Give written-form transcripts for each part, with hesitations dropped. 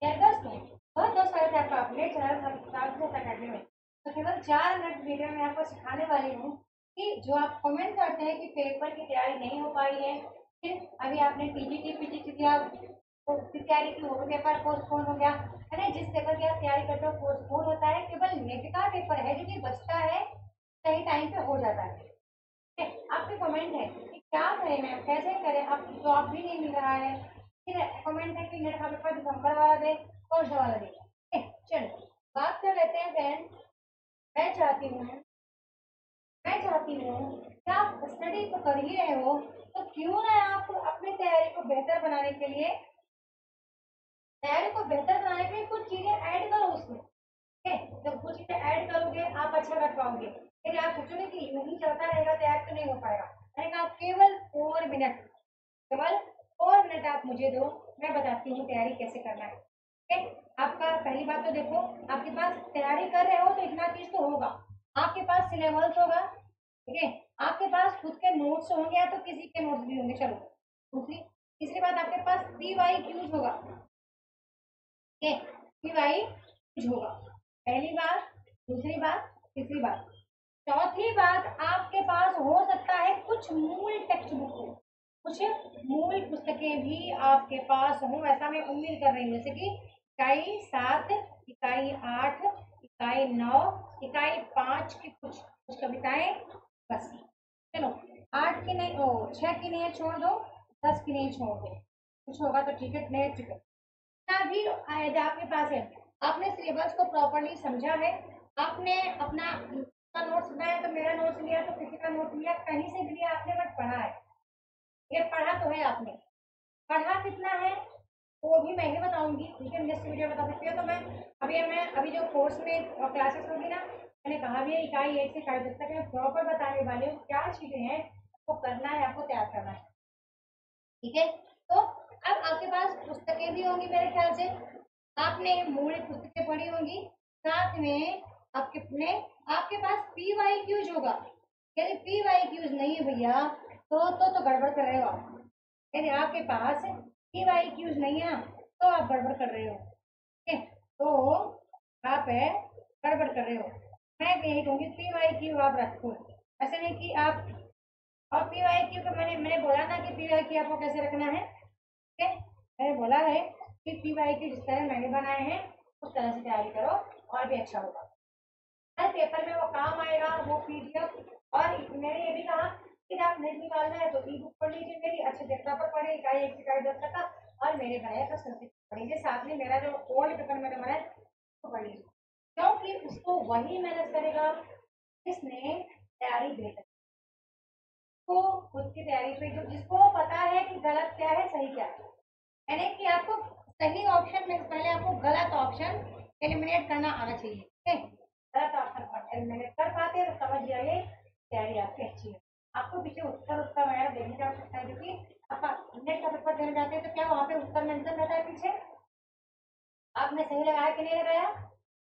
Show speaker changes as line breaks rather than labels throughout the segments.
या दोस्तों, बहुत बहुत स्वागत है आपका अपने चैनल अकेडमी में। तो केवल 4 मिनट वीडियो में आपको सिखाने वाली हूँ कि जो आप कमेंट करते हैं कि पेपर की तैयारी नहीं हो पाई है, फिर अभी आपने टीजीटी पीजीटी दिया तो उसकी तैयारी की, वो भी पेपर पोस्टपोन हो गया है ना। जिस पेपर की आप तैयारी करते हो पोस्टपोन होता है, केवल नेट का पेपर है जो कि बचता है, सही टाइम पे हो जाता है। आपके कमेंट है कि क्या करें मैम, कैसे करें, आप जॉब भी नहीं मिल रहा है, फिर कमेंट है कि नेट का पेपर दिसंबर वाला दे, कौन सा वाला दे। चलो बात कर लेते हैं फ्रेंड्स। मैं चाहती हूँ मैं चाहती हूँ कि आप स्टडी तो कर ही रहे हो, तो क्यों ना आप अपनी तैयारी को बेहतर बनाने के लिए कुछ चीजें ऐड करो उसमें। ठीक है, जब कुछ चीजें ऐड करोगे आप अच्छा कर पाओगे। यदि आप सोचोगे कि यूं ही चलता रहेगा तैयार तो नहीं हो पाएगा। मैंने कहा केवल 4 मिनट, केवल 4 मिनट आप मुझे दो, मैं बताती हूँ तैयारी कैसे करना है। ठीक है, आपका पहली बात तो देखो, आपके पास तैयारी कर रहे हो तो इतना चीज तो होगा, आपके पास सिलेबस होगा। ठीक है, आपके पास खुद के नोट्स होंगे या तो किसी के नोट्स भी होंगे। चलो दूसरी तीसरी बात, आपके पास पीवाई क्यूज होगा। ठीक है, पीवाई क्यूज होगा, पहली बात। दूसरी बात, तीसरी बात, चौथी बात, आपके पास हो सकता है कुछ मूल टेक्स्ट बुक हो, कुछ मूल पुस्तकें भी आपके पास हो, ऐसा मैं उम्मीद कर रही हूँ। जैसे कि इकाई 7, इकाई 8, इकाई 9, इकाई 5 की कुछ कुछ कविताएं, बस। चलो 8 की नहीं, ओ 6 की नहीं है छोड़ दो, 10 की नहीं छोड़ दो, कुछ होगा तो ठीक है, नहीं ठीक है। जितना भी आपके पास है, आपने सिलेबस को प्रॉपरली समझा है, आपने अपना का नोट्स बनाया तो मेरा नोट्स लिया तो किसी का नोट लिया, कहीं से भी लिया आपने, बट पढ़ा है। ये पढ़ा तो है आपने, पढ़ा कितना है वो भी मैं ही बताऊंगी, ठीक है, नेक्स्ट वीडियो बता सकती हूँ। तो मैं अभी जो कोर्स में क्लासेस होगी ना, मैंने कहा भी है इकाई 1 से इकाई 10 तक मैं प्रॉपर बताने वाली हूँ क्या चीजें हैं आपको करना है, आपको तैयार करना है। ठीक है, तो अब आपके पास पुस्तकें भी होंगी मेरे ख्याल से, आपने मूल पुस्तकें पढ़ी होंगी, साथ में आपके पास पी वाई क्यूज होगा। यदि पी वाई क्यूज नहीं है भैया, तो गड़बड़ कर रहे हो आप। यदि आपके पास पी वाई क्यूज नहीं है ना, तो आप गड़बड़ कर रहे हो। ठीक है, तो आप गड़बड़ कर रहे हो। मैं यही कहूँगी पी वाई क्यू आप रखो, ऐसा नहीं कि आप, और पी वाई क्यू का मैंने बोला ना कि पी वाई क्यू आपको कैसे रखना है। ठीक है, मैंने बोला है कि पी वाई क्यू जिस तरह मैंने बनाए हैं उस तरह से तैयारी करो, और भी अच्छा होगा, हर पेपर में वो काम आएगा वो पीडीएफ। और मैंने ये भी कहा कि आप नेट निकालना है तो ई बुक पढ़ लीजिए मेरी, अच्छे से प्रॉपर पढ़े, इकाई 1 से इकाई 10 तक का, और मेरे बनाए प्रश्न पढ़ लीजिए, साथ में मेरा जो ओल्ड पेपर मैंने बनाया उसको पढ़ लीजिए, क्योंकि उसको वही मेहनत करेगा जिसने तैयारी बेहतर, को खुद की तैयारी पे, जो जिसको पता है कि गलत क्या है सही क्या है, यानी कि आपको सही ऑप्शन में पहले आपको गलत ऑप्शन एलिमिनेट करना आना चाहिए। ठीक है, गलत ऑप्शन एलिमिनेट कर पाते हैं तो समझ जाइए तैयारी आपकी अच्छी है। आपको पीछे उत्तर उत्तर वगैरह देखने का सकता है, क्योंकि आप नेट का पेपर देने जाते हैं तो क्या वहाँ पे उत्तर मेंशन रहता है पीछे, आपने सही लगाया कि नहीं लगाया।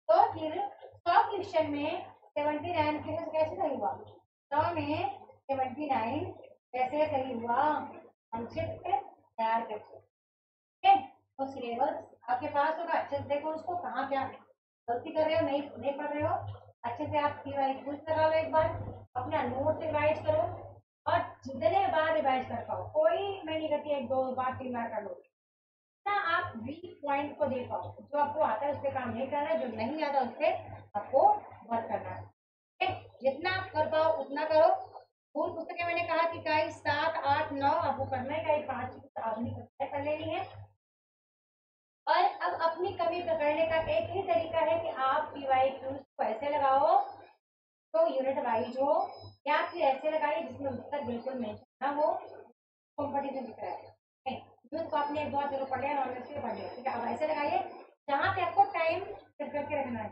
तो फिर 100 क्वेश्चन में 79 कैसे सही हुआ, 100 में 79 कैसे सही हुआ, संक्षिप्त तैयार करके। ठीक है, तो सिलेबस आपके पास होगा, अच्छे से देखो उसको कहाँ क्या गलती कर रहे हो, नहीं नहीं पढ़ रहे हो, अच्छे से आप क्विज लगा लो एक बार, अपना नोट रिवाइज करो, और जितने बार रिवाइज कर पाओ, कोई मैं नहीं कहती 1 2 बार 3 बार कर लो ना, आप वीक पॉइंट को दे पाओ, जो आपको आता है उस पर काम नहीं करना है, जो नहीं आता उस पर आपको वर्क करना है। ठीक है, जितना आप कर पाओ उतना करो। मूल पुस्तकें मैंने कहा कि इकाई 7 8 9 आपको करना है, इकाई 5 की आधुनिक कक्षाएं कर लेनी है। और अब अपनी कमी पकड़ने का एक ही तरीका है कि आप पीवाई क्यूज को ऐसे लगाओ तो यूनिट वाइज हो, या फिर ऐसे लगाइए जिसमें उत्तर बिल्कुल मेंशन ना हो, कंपटीशन दिख रहा है। नहीं, यूथ को आपने एक बार चलो पढ़ लिया, नॉन से पढ़ लिया, ठीक है, अब ऐसे लगाइए जहाँ पे आपको टाइम सेट करके रखना है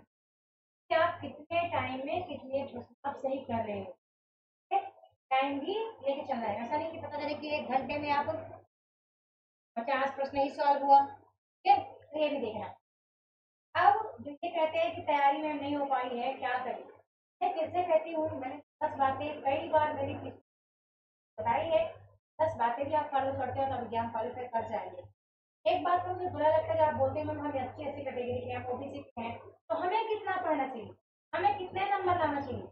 कि आप कितने टाइम में कितने प्रश्न आप सही कर रहे हो। ठीक है, टाइम भी लेके चलना है, ऐसा नहीं कि पता चले कि 1 घंटे में आप 50 प्रश्न ही सॉल्व हुआ। ठीक है, तो ये भी देखना है। अब जो ये कहते हैं कि तैयारी में नहीं हो पाई है क्या करें, मैं फिर से कहती हूँ, मैंने 10 बातें कई बार मेरी बताई है, 10 बातें भी आप फॉलो करते हो तो एग्जाम क्वालिफाई कर जाएंगे। एक बात तो मुझे बुरा लगता है जब आप बोलते हैं मैम हम SC कैटेगरी के हैं, OBC के हैं, तो हमें कितना पढ़ना चाहिए, हमें कितने नंबर लाना चाहिए।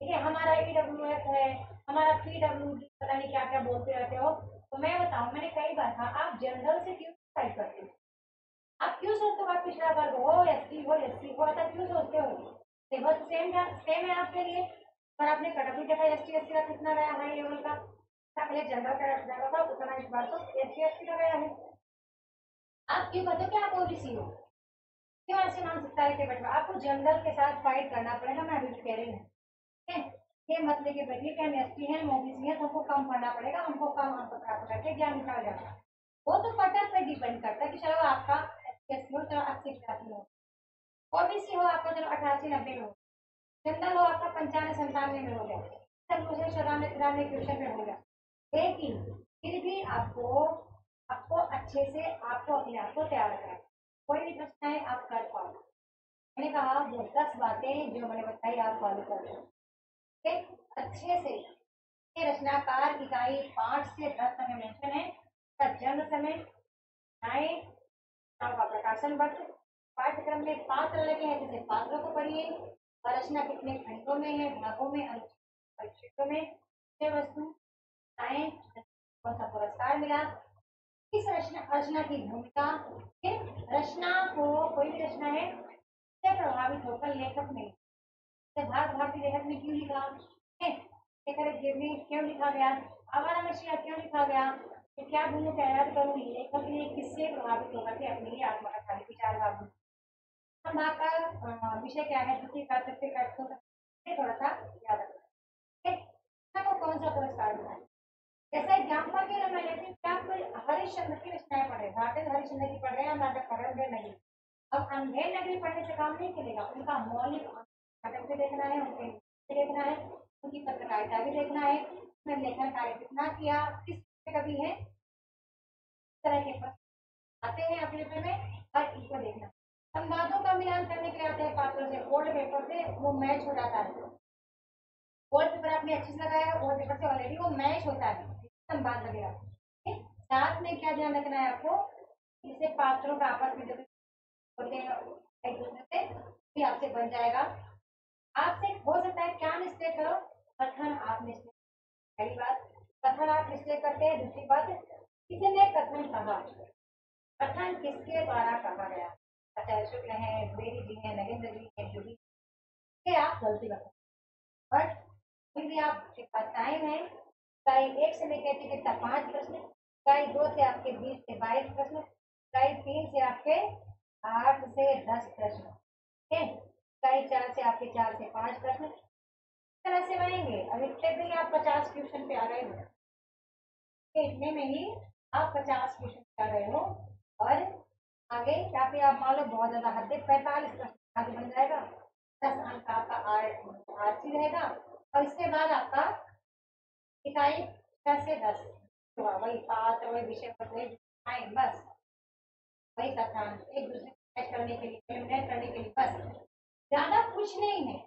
ठीक है, हमारा EWF है, हमारा PWD, पता नहीं क्या क्या बोलते रहते हो। तो मैं बताऊं, मैंने कई बार कहा आप जनरल से क्यों फाइट करते हो, आप क्यों सोचते हो आप पिछड़ा वर्ग हो, ST हो, ऐसा क्यों सोचते हो। सिलेबस सेम है आपके लिए। पर आपने कट ऑफ भी देखा ST SC का कितना गया हाई लेवल का, पहले जनरल का ज्यादा था उतना, इस बार तो SC ST का गया है। आप क्यों कहते हो कि आप OBC हो, क्यों ऐसे मानसिकता लेके बैठे हो? आपको जनरल के साथ फाइट करना पड़ेगा, मैं अभी भी कह रही हूँ। ठीक है, ये मत लेके बैठिए कि हम ST हैं, हम OBC हैं, तो हमको कम पढ़ना पड़ेगा, हमको कम अंक प्राप्त करके ज्ञान निकाल जाना। वो तो कटर पे डिपेंड करता है कि चलो आपका SC हो, चलो 80 85 हो, OBC हो आपका चलो 88 90 में हो, जनरल हो आपका 95 97 में हो गया, सब मुझे 94 93 क्वेश्चन में हो गया। लेकिन फिर भी आपको आपको अच्छे से आपको अपने आप को तैयार रखना है। कोई भी प्रश्न है आप कर पाओ। मैंने कहा वो 10 बातें जो मैंने बताई आप फॉलो कर लो। ठीक, अच्छे से। ये रचनाकार इकाई 5 से 10 तक मेंशन है। इसका जन्म समय, आए का प्रकाशन वर्ष, पाठ्यक्रम में पात्र लगे हैं जैसे पात्रों को पढ़िए, और रचना कितने खंडों में है, भागों में, अनुच्छेद परिच्छेदों में, विषय वस्तु, आए कौन सा पुरस्कार मिला, किस रचना की भूमिका, फिर रचना को, कोई भी रचना है से प्रभावित होकर लेखक ने भाग भाग के लेखक ने क्यों लिखा है, लेखक जीवनी क्यों लिखा गया, आवारा मछलियां क्यों लिखा गया, तो क्या भूमिका याद करूँ, लेखक ने किससे प्रभावित होकर के अपने लिए आत्मकथा लिखी, 4 भाग में। संभाग का विषय क्या है, द्वितीय का, तृतीय का, थोड़ा सा याद रखना। को कौन सा पुरस्कार मिला है। जैसा एग्जाम्पल के लिए मैं लेती हूँ कि आप हरिश्चंद्र की रचनाएं पढ़ रहे, घाटे हरिश्चंद्र की पढ़ रहे हैं, नाटक पढ़ रहे हैं, नहीं। अब अंधेर नगरी पढ़ने से काम नहीं चलेगा, उनका मौलिक नाटक भी देखना है, उनके भी देखना है, उनकी पत्रकारिता भी देखना है, उसमें लेखन कार्य कितना किया, किस कवि है, तरह के प्रश्न आते हैं अपने पेपर में, और इसको देखना। संवादों का मिलान करने के लिए आते हैं पात्रों से, ओल्ड पेपर से वो मैच हो जाता है। ओल्ड पेपर आपने अच्छे से लगाया, ओल्ड पेपर से ऑलरेडी वो मैच होता है, संवाद वगैरह। ठीक? साथ में क्या ध्यान रखना है आपको, इससे पात्रों का आपस में जो होते हैं एक दूसरे से भी आपसे बन जाएगा। आपसे हो सकता है क्या मिस्टेक करो, कथन आप मिस्टेक, पहली बात कथन आप मिस्टेक करते हैं, दूसरी बात किसी ने कथन कहा, कथन किसके द्वारा कहा गया, आचार्य शुक्ल है, द्विवेदी जी हैं, नगेंद्र जी हैं, जो भी ये आप गलती करते हैं। बट फिर भी आपके पास टाइम है, इकाई 1 से लेकर के तक 5 प्रश्न, इकाई 2 से आपके 20 से 22 प्रश्न, इकाई 3 से आपके 8 से 10 प्रश्न, ठीक है, इकाई 4 से आपके 4 से 5 प्रश्न, इस तरह से बनेंगे। अब इतने में ही आप 50 क्वेश्चन पे आ गए हो, इतने में ही आप 50 क्वेश्चन पे आ गए हो। और आगे या फिर आप मान लो बहुत ज्यादा हद तक 45 प्रश्न आगे बन जाएगा, 10 अंक आपका आरसी रहेगा, और इसके बाद आपका इकाई 6 से 10 वही पात्र, वही विषय पर, वही टाइम, बस वही कथान, एक दूसरे को मैच करने के लिए, एलिमिनेट करने के लिए, बस ज्यादा कुछ नहीं है।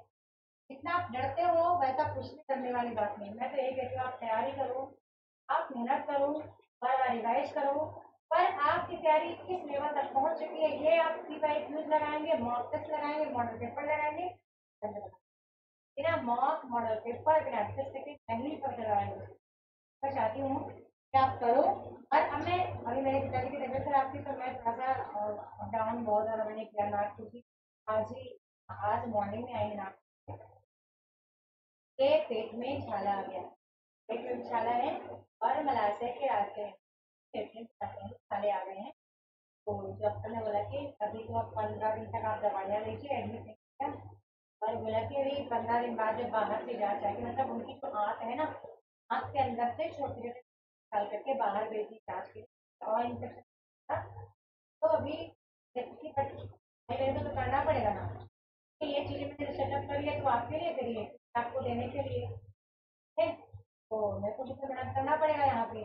जितना आप डरते हो वैसा कुछ नहीं करने वाली बात नहीं। मैं तो यही कहती हूँ आप तैयारी करो, आप मेहनत करो, बार बार रिवाइज करो, पर आपकी तैयारी किस लेवल तक पहुंच चुकी है ये आप क्विज लगाएंगे, मॉक टेस्ट लगाएंगे, मॉडल पेपर लगाएंगे, बिना मॉक मॉडल पेपर बिना टेस्ट के नहीं पता लगाएंगे। मैं चाहती हूँ कि आप करो। और अब मैं, अभी मेरे पिताजी की तबीयत खराब थी तो मैं थोड़ा सा डाउन बहुत ज़्यादा मैंने किया नाक, क्योंकि आज मॉर्निंग में आई नाक के पेट में छाला आ गया, पेट में छाला है, और मलाशय के रास्ते पेट में छाले आ गए हैं। तो डॉक्टर ने बोला कि अभी तो अब 15 दिन तक आप दवाइयाँ लीजिए, एडमिट नहीं किया, और बोला कि अभी 15 दिन बाद जब बाहर से जांच आएगी, मतलब उनकी जो आंत है ना, आंत के अंदर से छोटे छोटे निकाल करके बाहर भेजी जांच के, और इन्फेक्शन था। तो अभी जबकि मेरे को तो करना पड़ेगा ना कि ये चीजें मैंने सेटअप करी है, तो आपके लिए करिए, आपको देने के लिए है, तो मेरे को भी तो मेहनत करना पड़ेगा यहाँ पे।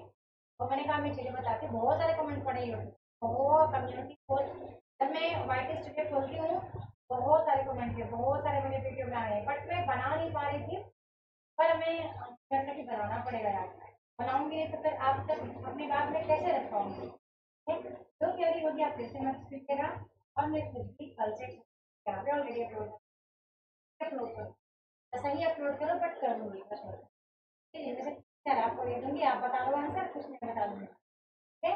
तो मैंने कहा मैं चीजें बताती हूँ, बहुत सारे कमेंट पड़े यूट्यूब, बहुत कम्युनिटी पोस्ट, जब मैं वाइट स्टूडियो खोलती हूँ बहुत सारे कमेंट है, बहुत सारे मैंने वीडियो बनाए हैं, बट मैं बना नहीं पा रही थी। पर मैं जैसा कि बनाना पड़ेगा यार, बनाऊंगी नहीं तो फिर आप तक अपनी बात में कैसे रख पाऊंगी। जो तैयारी होगी आप फिर से मत कीजिएगा और मैं खुद भी कल से यहाँ पे ऑलरेडी अपलोड करूँ, ऐसा ही अपलोड करो बट करूँगी बस मैं आपको दे दूंगी, आप बता दो आंसर, कुछ नहीं बता दूंगी। ठीक है,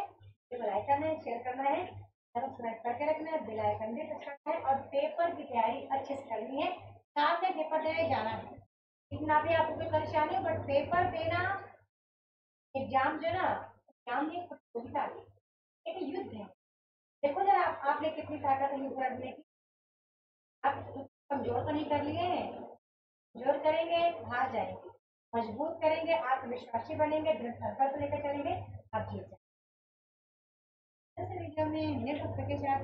ये लाइक करना है, शेयर करना है, सब्सक्राइब करके रखना है, बेल आइकन भी प्रेस करना है और पेपर की तैयारी अच्छे से करनी है। सामने पेपर देने जाना है, इतना भी आपको कोई परेशानी हो बट पेपर देना एग्जाम जो है ना, एग्जाम नहीं प्रतियोगिता है, एक युद्ध है। देखो जरा आपने कितनी ताकत है युद्ध लड़ने की। आप कमजोर तो नहीं कर लिए हैं, कमजोर करेंगे हार जाएंगे, मजबूत करेंगे आत्मविश्वासी बनेंगे, दृढ़ संकल्प लेकर चलेंगे, आप जीत जाएंगे। वीडियो में नेक्स्ट के साथ